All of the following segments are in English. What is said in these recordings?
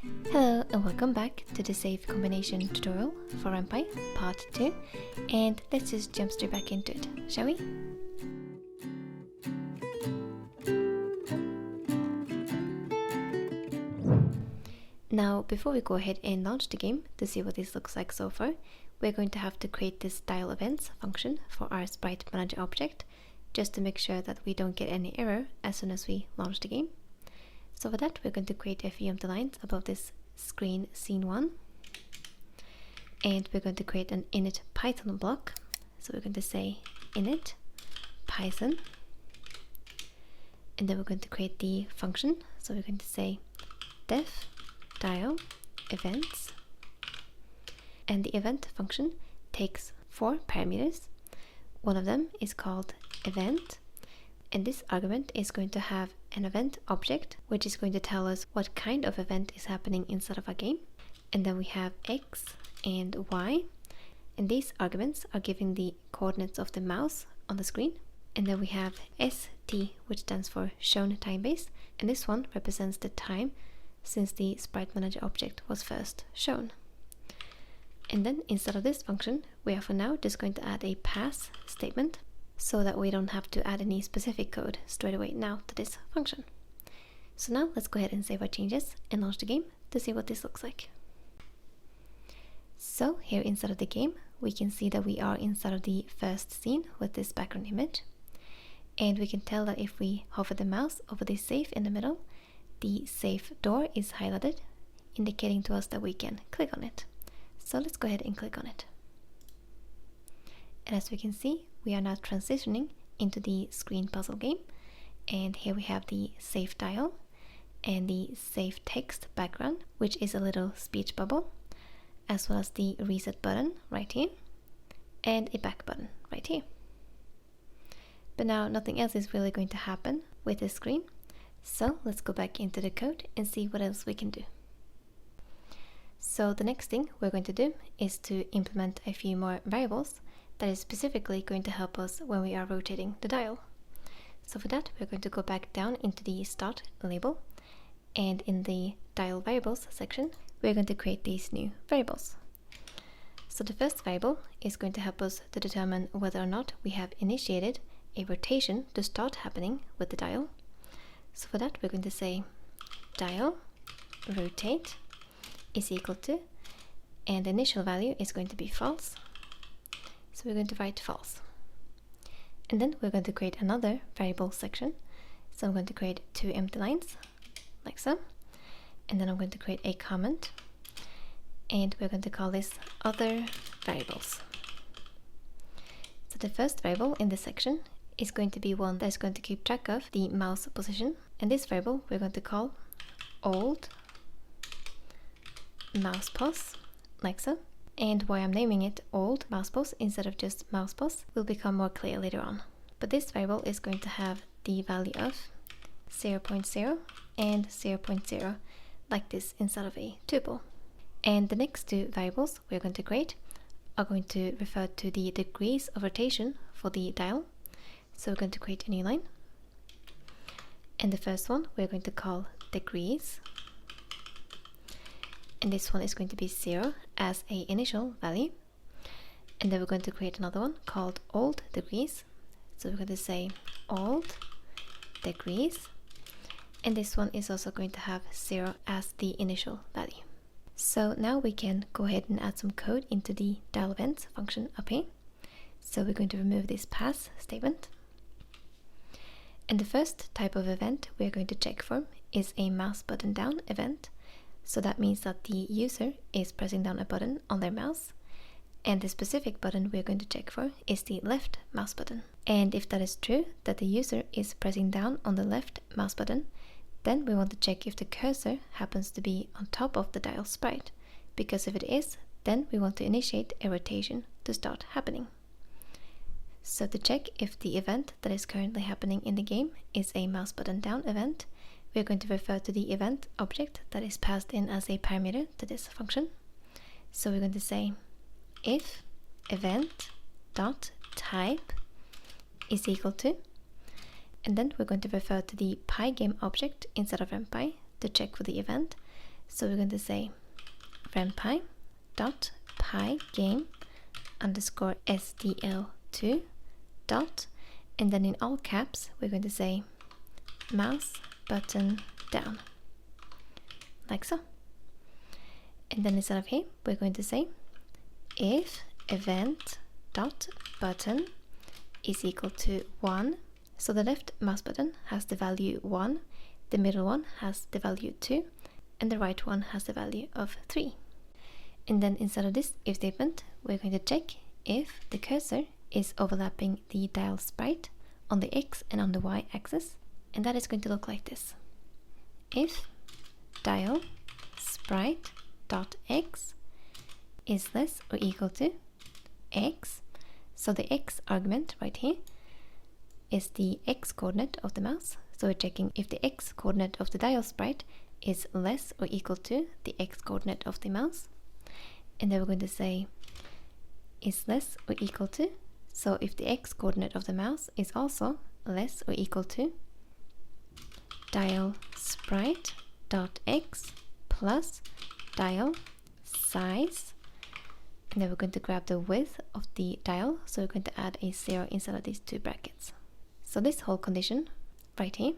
Hello and welcome back to the safe combination tutorial for Ren'Py part 2, and let's just jump straight back into it, shall we? Now before we go ahead and launch the game to see what this looks like so far, we're going to have to create this style events function for our sprite manager object, just to make sure that we don't get any error as soon as we launch the game. So for that, we're going to create a few empty lines above this screen scene 1, and we're going to create an init Python block. So we're going to say init Python, and then we're going to create the function. So we're going to say def dial events, and the event function takes 4 parameters. One of them is called event, and this argument is going to have an event object, which is going to tell us what kind of event is happening inside of our game. And then we have x and y, and these arguments are giving the coordinates of the mouse on the screen. And then we have st, which stands for shown time base, and this one represents the time since the sprite manager object was first shown. And then instead of this function, we are for now just going to add a pass statement, so that we don't have to add any specific code straight away now to this function. So now let's go ahead and save our changes and launch the game to see what this looks like. So here inside of the game, we can see that we are inside of the first scene with this background image. And we can tell that if we hover the mouse over the safe in the middle, the safe door is highlighted, indicating to us that we can click on it. So let's go ahead and click on it. And as we can see, we are now transitioning into the screen puzzle game, and here we have the safe dial and the safe text background, which is a little speech bubble, as well as the reset button right here and a back button right here. But now nothing else is really going to happen with this screen, so let's go back into the code and see what else we can do. So the next thing we're going to do is to implement a few more variables that is specifically going to help us when we are rotating the dial. So for that, we're going to go back down into the start label, and in the dial variables section, we're going to create these new variables. So the first variable is going to help us to determine whether or not we have initiated a rotation to start happening with the dial. So for that, we're going to say dial rotate is equal to, and the initial value is going to be false. So we're going to write false. And then we're going to create another variable section. So I'm going to create 2 empty lines, like so. And then I'm going to create a comment. And we're going to call this other variables. So the first variable in this section is going to be one that's going to keep track of the mouse position. And this variable we're going to call old mouse pos, like so. And why I'm naming it old mouse pos instead of just mouse pos will become more clear later on. But this variable is going to have the value of 0.0 and 0.0, like this, inside of a tuple. And the next 2 variables we're going to create are going to refer to the degrees of rotation for the dial. So we're going to create a new line. And the first one we're going to call degrees. And this one is going to be 0 as a initial value. And then we're going to create another one called old degrees. So we're going to say old degrees. And this one is also going to have 0 as the initial value. So now we can go ahead and add some code into the dial events function up here. So we're going to remove this pass statement. And the first type of event we're going to check for is a mouse button down event. So that means that the user is pressing down a button on their mouse, and the specific button we're going to check for is the left mouse button. And if that is true, that the user is pressing down on the left mouse button, then we want to check if the cursor happens to be on top of the dial sprite, because if it is, then we want to initiate a rotation to start happening. So to check if the event that is currently happening in the game is a mouse button down event, we're going to refer to the event object that is passed in as a parameter to this function. So we're going to say if event dot type is equal to, and then we're going to refer to the pygame object instead of renpy to check for the event. So we're going to say renpy dot pygame underscore SDL2 dot, and then in all caps we're going to say mouse button down, like so. And then instead of here we're going to say if event dot button is equal to 1. So the left mouse button has the value 1, the middle one has the value 2, and the right one has the value of 3. And then inside of this if statement we're going to check if the cursor is overlapping the dial sprite on the X and on the Y axis, and that is going to look like this. If dial sprite dot X is less or equal to X, so the X argument right here is the X coordinate of the mouse, so we're checking if the X coordinate of the dial sprite is less or equal to the X coordinate of the mouse. And then we're going to say is less or equal to, so if the X coordinate of the mouse is also less or equal to dial sprite dot X plus dial size, and then we're going to grab the width of the dial, so we're going to add a 0 inside of these two brackets. So this whole condition right here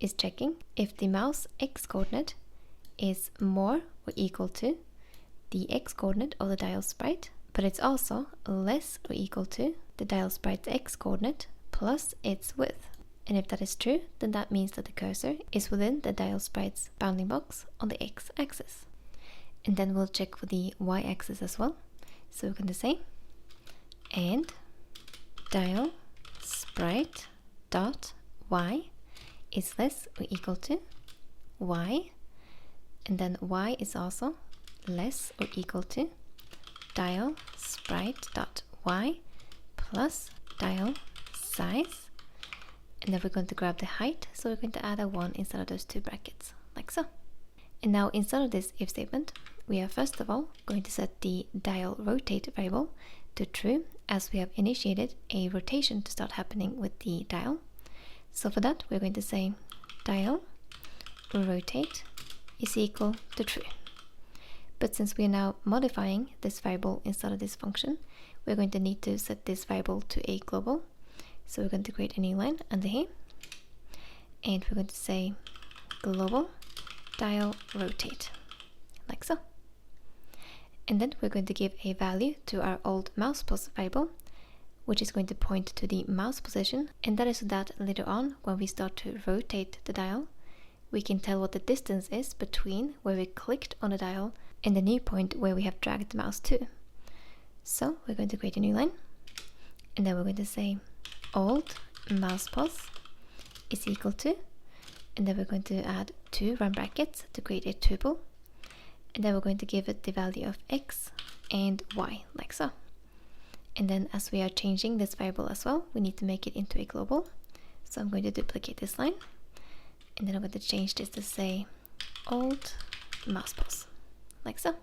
is checking if the mouse X coordinate is more or equal to the X coordinate of the dial sprite, but it's also less or equal to the dial sprite's X coordinate plus its width. And if that is true, then that means that the cursor is within the dial sprite's bounding box on the X axis. And then we'll check for the Y axis as well. So we're going to say and dial sprite dot Y is less or equal to Y, and then Y is also less or equal to dial sprite dot Y plus dial size, and then we're going to grab the height, so we're going to add a 1 inside of those two brackets, like so. And now inside of this if statement we are first of all going to set the dial rotate variable to true, as we have initiated a rotation to start happening with the dial. So for that we're going to say dial rotate is equal to true. But since we are now modifying this variable inside of this function, we're going to need to set this variable to a global. So we're going to create a new line under here, and we're going to say global dial rotate, like so. And then we're going to give a value to our old mouse pos variable, which is going to point to the mouse position, and that is so that later on when we start to rotate the dial, we can tell what the distance is between where we clicked on the dial and the new point where we have dragged the mouse to. So we're going to create a new line, and then we're going to say old mouse pos is equal to, and then we're going to add 2 round brackets to create a tuple, and then we're going to give it the value of X and Y, like so. And then as we are changing this variable as well, we need to make it into a global. So I'm going to duplicate this line, and then I'm going to change this to say old mouse pos, like so.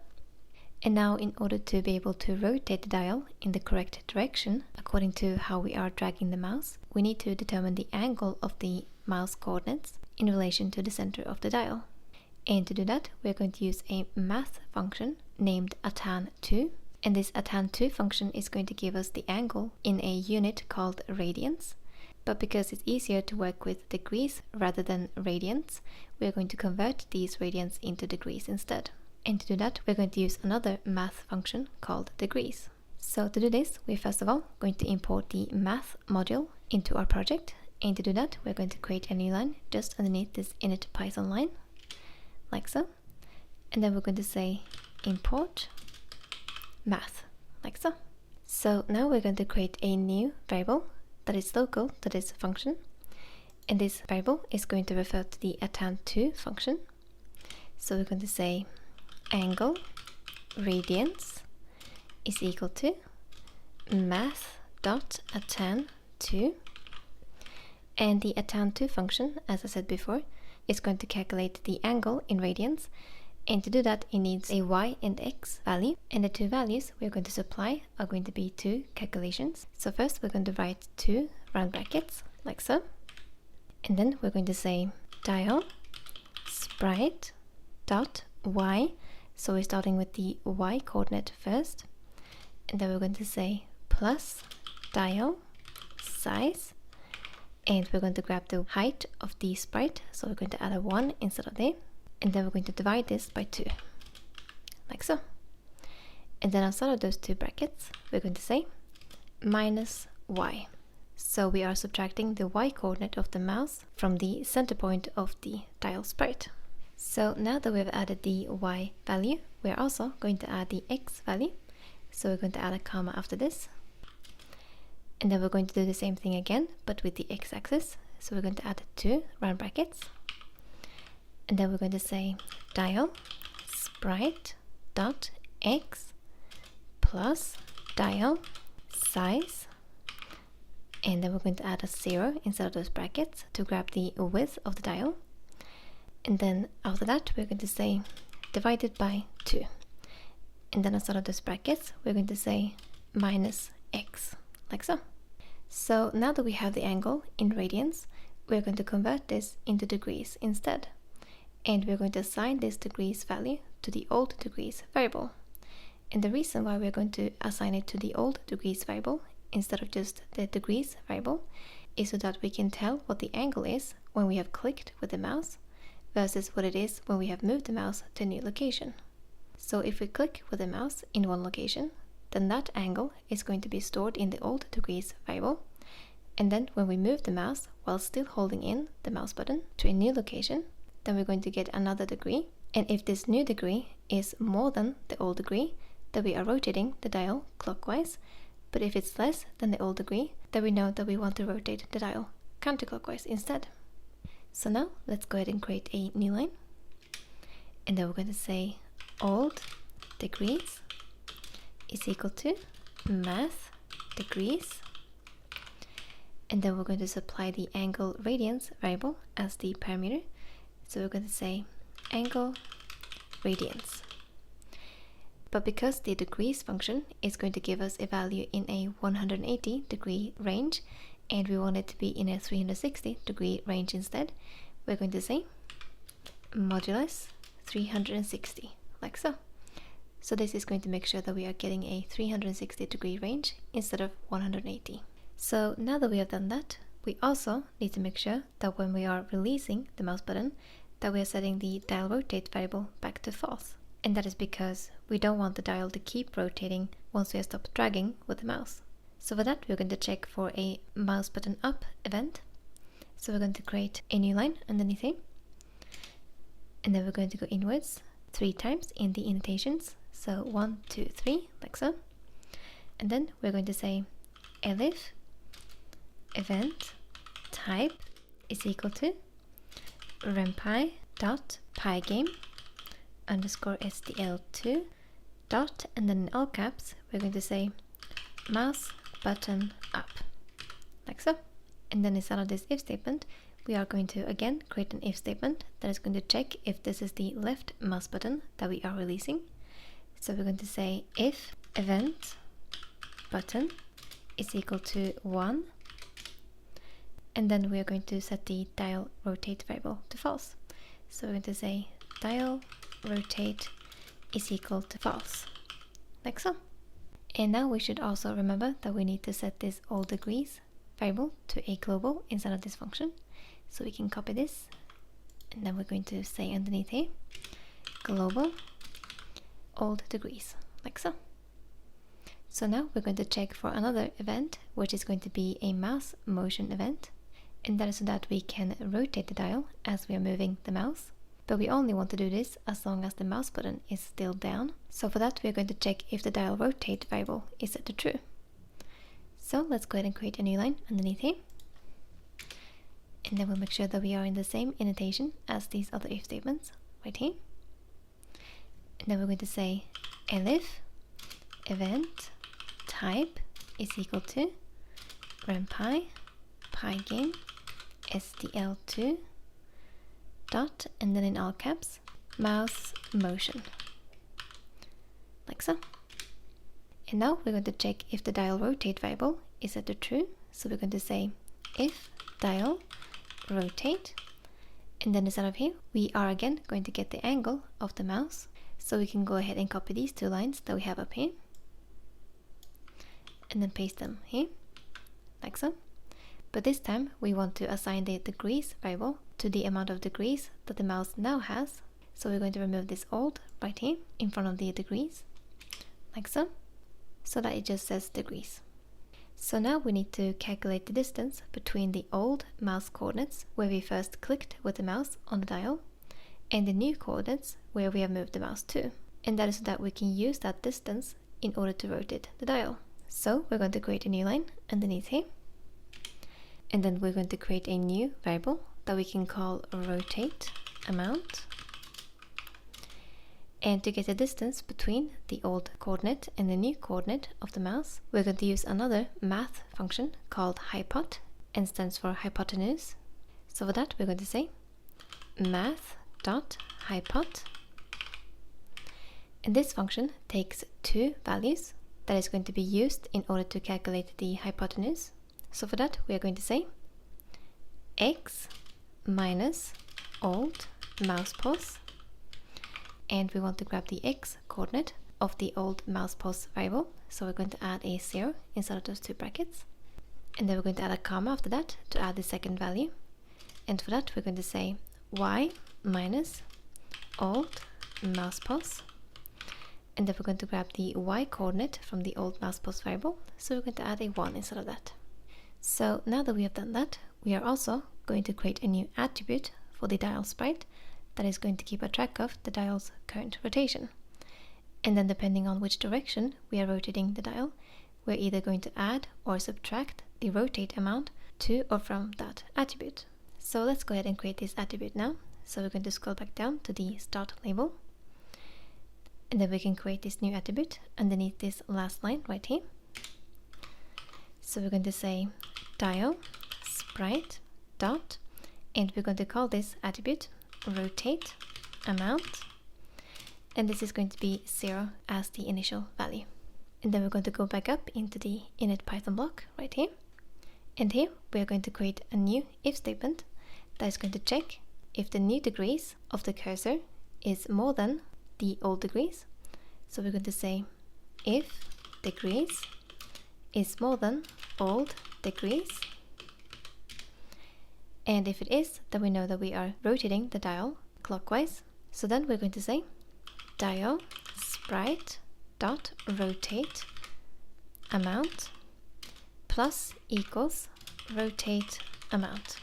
And now in order to be able to rotate the dial in the correct direction according to how we are dragging the mouse, we need to determine the angle of the mouse coordinates in relation to the center of the dial. And to do that we're going to use a math function named atan2, and this atan2 function is going to give us the angle in a unit called radians. But because it's easier to work with degrees rather than radians, we're going to convert these radians into degrees instead. And to do that we're going to use another math function called degrees. So to do this we're first of all going to import the math module into our project, and to do that we're going to create a new line just underneath this init Python line, like so. And then we're going to say import math, like so. So now we're going to create a new variable that is local to this function, and this variable is going to refer to the atan2 function. So we're going to say angle radians is equal to math.atan2, and the atan2 function, as I said before, is going to calculate the angle in radians, and to do that it needs a y and x value, and the two values we're going to supply are going to be 2 calculations. So first we're going to write 2 round brackets, like so, and then we're going to say dial sprite dot y. So we're starting with the y coordinate first, and then we're going to say plus dial size, and we're going to grab the height of the sprite, so we're going to add a 1 instead of there, and then we're going to divide this by 2, like so. And then outside of those two brackets, we're going to say minus y. So we are subtracting the y coordinate of the mouse from the center point of the dial sprite. So now that we've added the y value, we're also going to add the x value. So we're going to add a comma after this. And then we're going to do the same thing again, but with the x-axis. So we're going to add 2 round brackets. And then we're going to say dial sprite dot x plus dial size, and then we're going to add a 0 instead of those brackets to grab the width of the dial, and then after that we're going to say divided by 2, and then instead of those brackets we're going to say minus x, like so. So now that we have the angle in radians, we're going to convert this into degrees instead, and we're going to assign this degrees value to the old degrees variable. And the reason why we're going to assign it to the old degrees variable instead of just the degrees variable is so that we can tell what the angle is when we have clicked with the mouse versus what it is when we have moved the mouse to a new location. So if we click with the mouse in one location, then that angle is going to be stored in the old degrees variable, and then when we move the mouse while still holding in the mouse button to a new location, then we're going to get another degree, and if this new degree is more than the old degree, that we are rotating the dial clockwise, but if it's less than the old degree, then we know that we want to rotate the dial counterclockwise instead. So now let's go ahead and create a new line, and then we're going to say old degrees is equal to math degrees, and then we're going to supply the angle radians variable as the parameter, so we're going to say angle radians. But because the degrees function is going to give us a value in a 180 degree range, and we want it to be in a 360 degree range instead, we're going to say modulus 360, like so. So this is going to make sure that we are getting a 360 degree range instead of 180. So now that we have done that, we also need to make sure that when we are releasing the mouse button, that we are setting the dial rotate variable back to false. And that is because we don't want the dial to keep rotating once we have stopped dragging with the mouse. So for that, we're going to check for a mouse button up event. So we're going to create a new line underneath here, and then we're going to go inwards 3 times in the indentations. So 1, 2, 3, like so. And then we're going to say elif event type is equal to renpy dot pygame underscore SDL2 dot, and then in all caps we're going to say mouse button up, like so. And then instead of this if statement, we are going to again create an if statement that is going to check if this is the left mouse button that we are releasing. So we're going to say if event button is equal to 1, and then we are going to set the dial rotate variable to false. So we're going to say dial rotate is equal to false, like so. And now we should also remember that we need to set this all degrees variable to a global inside of this function. So we can copy this, and then we're going to say underneath here global old degrees, like so. So now we're going to check for another event, which is going to be a mouse motion event, and that is so that we can rotate the dial as we are moving the mouse. But we only want to do this as long as the mouse button is still down. So for that, we're going to check if the dial rotate variable is set to true. So let's go ahead and create a new line underneath here. And then we'll make sure that we are in the same indentation as these other if statements right here. And then we're going to say elif event type is equal to renpy pygame SDL2 dot, and then in all caps mouse motion, like so. And now we're going to check if the dial rotate variable is set to true. So we're going to say if dial rotate, And then instead of here, we are again going to get the angle of the mouse. So we can go ahead and copy these two lines that we have up here and then paste them here, like so. But this time we want to assign the degrees variable to the amount of degrees that the mouse now has. So we're going to remove this old right here in front of the degrees, like so that it just says degrees. So now we need to calculate the distance between the old mouse coordinates where we first clicked with the mouse on the dial and the new coordinates where we have moved the mouse to. And that is so that we can use that distance in order to rotate the dial. So we're going to create a new line underneath here. And then we're going to create a new variable that we can call rotate amount. And to get the distance between the old coordinate and the new coordinate of the mouse, we're going to use another math function called hypot, and stands for hypotenuse. So for that, we're going to say math.hypot. And this function takes two values that is going to be used in order to calculate the hypotenuse. So for that, we are going to say x minus old mouse pause. And we want to grab the x coordinate of the old mouse pause variable. So we're going to add a 0 inside of those two brackets. And then we're going to add a comma after that to add the second value. And for that, we're going to say y minus old mouse pause. And then we're going to grab the y coordinate from the old mouse pause variable. So we're going to add a 1 instead of that. So now that we have done that, we are also going to create a new attribute for the dial sprite that is going to keep a track of the dial's current rotation. And then depending on which direction we are rotating the dial, we're either going to add or subtract the rotate amount to or from that attribute. So let's go ahead and create this attribute now. So we're going to scroll back down to the start label. And then we can create this new attribute underneath this last line right here. So we're going to say dial sprite dot, and we're going to call this attribute rotate amount, and this is going to be 0 as the initial value. And then we're going to go back up into the init Python block right here, and here we are going to create a new if statement that is going to check if the new degrees of the cursor is more than the old degrees. So we're going to say if degrees is more than old degrees, and if it is, then we know that we are rotating the dial clockwise. So then we're going to say dial sprite dot rotate amount plus equals rotate amount.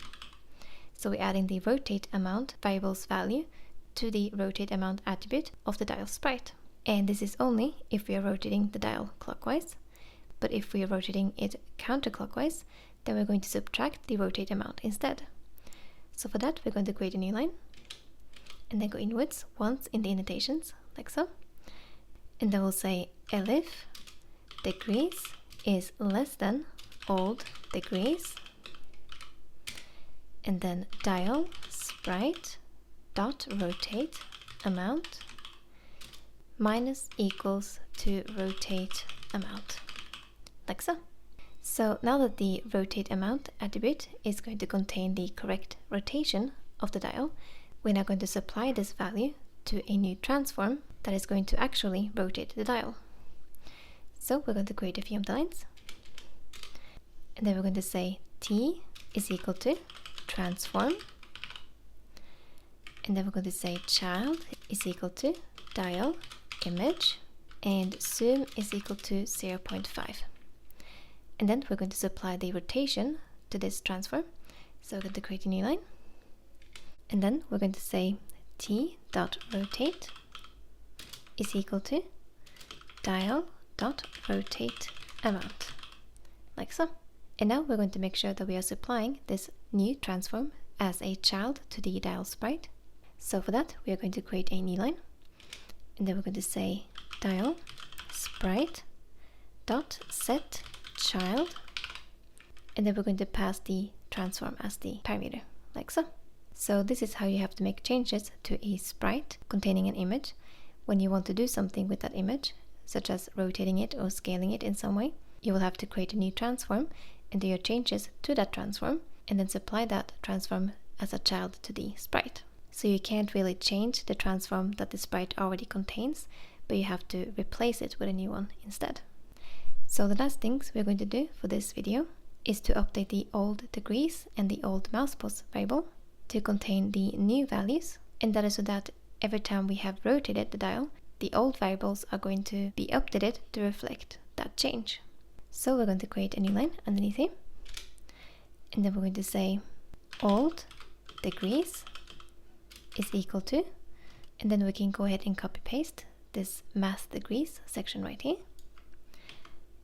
So we're adding the rotate amount variable's value to the rotate amount attribute of the dial sprite. And this is only if we are rotating the dial clockwise. But if we are rotating it counterclockwise, then we're going to subtract the rotate amount instead. So for that, we're going to create a new line and then go inwards once in the indentations, like so. And then we'll say elif degrees is less than old degrees, and then dial sprite dot rotate amount minus equals to rotate amount, like so. So now that the rotate amount attribute is going to contain the correct rotation of the dial, we're now going to supply this value to a new transform that is going to actually rotate the dial. So we're going to create a few lines, and then we're going to say t is equal to transform, and then we're going to say child is equal to dial image, and zoom is equal to 0.5. And then we're going to supply the rotation to this transform. So we're going to create a new line. And then we're going to say t.rotate is equal to dial.rotate amount, like so. And now we're going to make sure that we are supplying this new transform as a child to the dial sprite. So for that, we are going to create a new line. And then we're going to say dial sprite dot set child, and then we're going to pass the transform as the parameter, like so. So this is how you have to make changes to a sprite containing an image when you want to do something with that image, such as rotating it or scaling it in some way. You will have to create a new transform and do your changes to that transform, and then supply that transform as a child to the sprite. So you can't really change the transform that the sprite already contains, but you have to replace it with a new one instead. So the last things we're going to do for this video is to update the old degrees and the old mouse pose variable to contain the new values, and that is so that every time we have rotated the dial, the old variables are going to be updated to reflect that change. So we're going to create a new line underneath here, and then we're going to say old degrees is equal to, and then we can go ahead and copy paste this math degrees section right here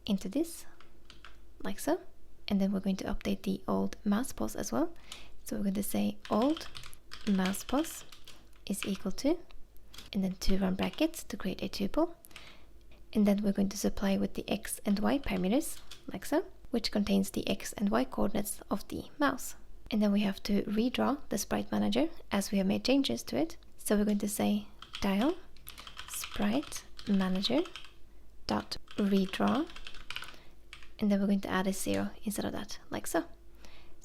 into this, like so. And then we're going to update the old mouse pose as well. So we're going to say old mouse pose is equal to, and then 2 round brackets to create a tuple. And then we're going to supply with the x and y parameters, like so, which contains the x and y coordinates of the mouse. And then we have to redraw the sprite manager as we have made changes to it. So we're going to say dial sprite manager dot redraw, and then we're going to add a 0 instead of that, like so.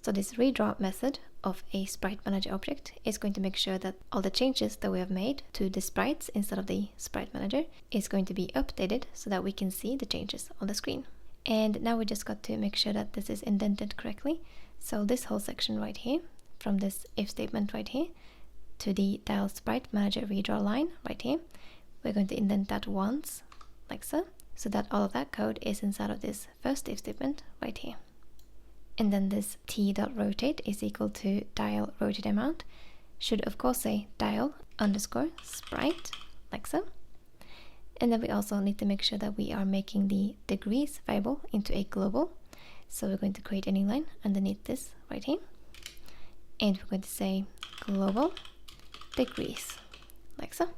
So this redraw method of a sprite manager object is going to make sure that all the changes that we have made to the sprites instead of the sprite manager is going to be updated so that we can see the changes on the screen. And now we just got to make sure that this is indented correctly. So this whole section right here, from this if statement right here to the dial sprite manager redraw line right here, we're going to indent that once, like so that all of that code is inside of this first if statement right here. And then this t.rotate is equal to dial rotate amount should of course say dial underscore sprite, like so. And then we also need to make sure that we are making the degrees variable into a global. So we're going to create a new line underneath this right here, and we're going to say global degrees, like so.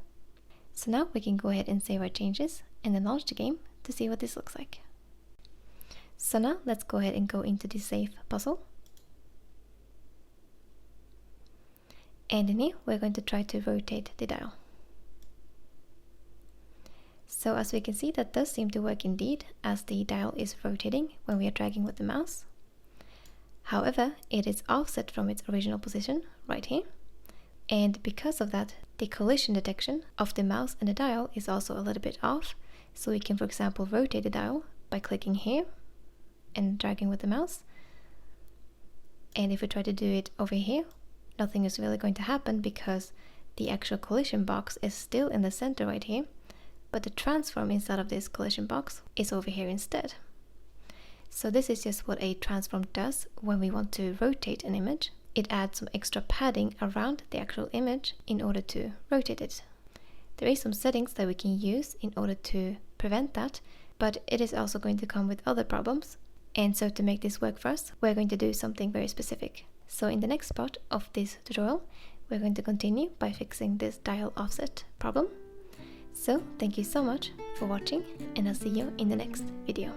So now we can go ahead and save our changes and then launch the game to see what this looks like. So now let's go ahead and go into the save puzzle. And in here we're going to try to rotate the dial. So as we can see, that does seem to work indeed, as the dial is rotating when we are dragging with the mouse. However, it is offset from its original position right here. And because of that, the collision detection of the mouse and the dial is also a little bit off. So we can, for example, rotate the dial by clicking here and dragging with the mouse. And if we try to do it over here, nothing is really going to happen because the actual collision box is still in the center right here, but the transform inside of this collision box is over here instead. So this is just what a transform does when we want to rotate an image. It adds some extra padding around the actual image in order to rotate it. There is some settings that we can use in order to prevent that, but it is also going to come with other problems. And so to make this work for us, we're going to do something very specific. So in the next part of this tutorial, we're going to continue by fixing this dial offset problem. So thank you so much for watching, and I'll see you in the next video.